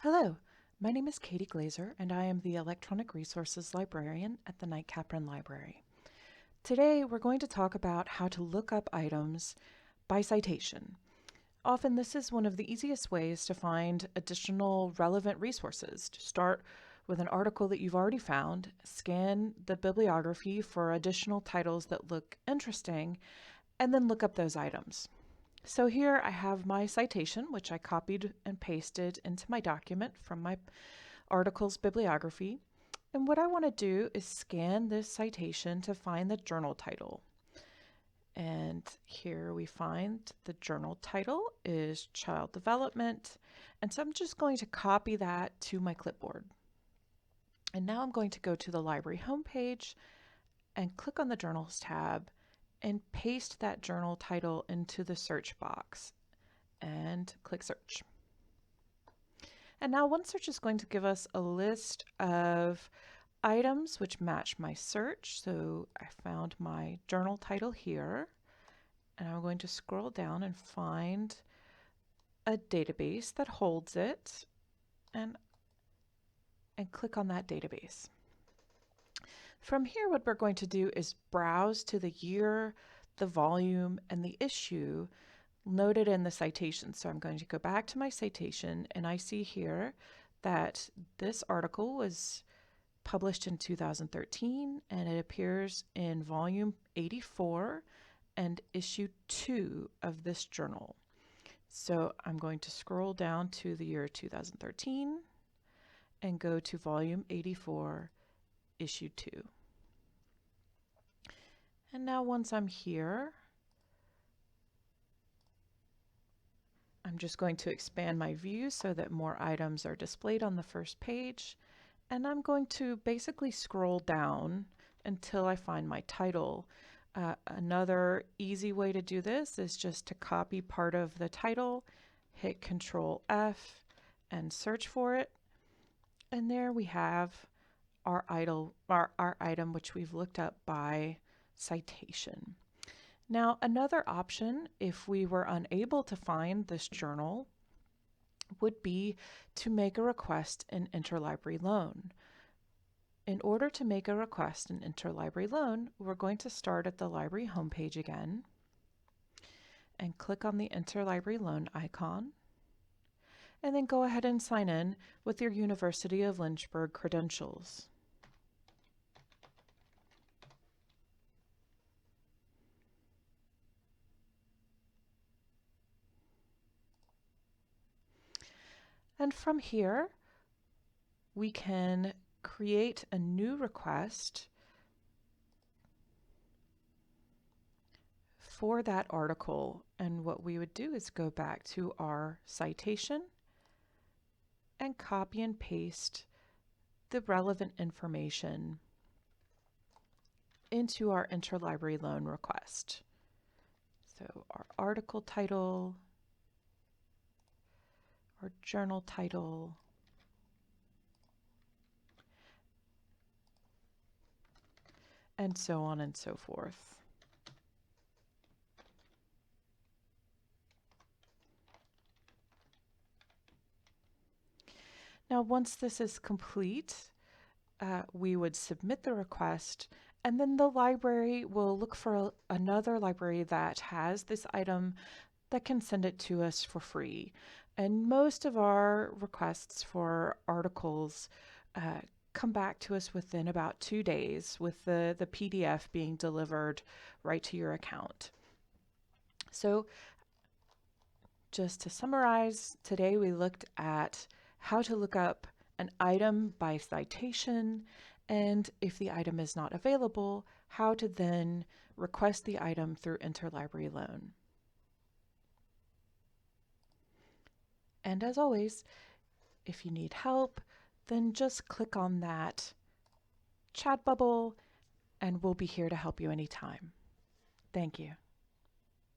Hello, my name is Katie Glazer, and I am the Electronic Resources Librarian at the Knight-Capron Library. Today, we're going to talk about how to look up items by citation. Often, this is one of the easiest ways to find additional relevant resources. To start with an article that you've already found, scan the bibliography for additional titles that look interesting, and then look up those items. So here I have my citation, which I copied and pasted into my document from my article's bibliography. And what I want to do is scan this citation to find the journal title. And here we find the journal title is Child Development. And so I'm just going to copy that to my clipboard. And now I'm going to go to the library homepage and click on the Journals tab and paste that journal title into the search box and click search. And now OneSearch is going to give us a list of items which match my search. So I found my journal title here, and I'm going to scroll down and find a database that holds it and click on that database. From here, what we're going to do is browse to the year, the volume, and the issue noted in the citation. So I'm going to go back to my citation, and I see here that this article was published in 2013, and it appears in volume 84 and issue 2 of this journal. So I'm going to scroll down to the year 2013 and go to volume 84, issue 2. And now once I'm here, I'm just going to expand my view so that more items are displayed on the first page. And I'm going to basically scroll down until I find my title. Another easy way to do this is just to copy part of the title, hit Control F, and search for it. And there we have our item which we've looked up by citation. Now, another option, if we were unable to find this journal, would be to make a request in Interlibrary Loan. In order to make a request in Interlibrary Loan, we're going to start at the library homepage again and click on the Interlibrary Loan icon, and then go ahead and sign in with your University of Lynchburg credentials. And from here, we can create a new request for that article. And what we would do is go back to our citation and copy and paste the relevant information into our Interlibrary Loan request. So our article title, our journal title, and so on and so forth. Now, once this is complete, we would submit the request, and then the library will look for another library that has this item that can send it to us for free. And most of our requests for articles come back to us within about 2 days, with the PDF being delivered right to your account. So just to summarize, today we looked at how to look up an item by citation, and if the item is not available, how to then request the item through Interlibrary Loan. And as always, if you need help, then just click on that chat bubble and we'll be here to help you anytime. Thank you.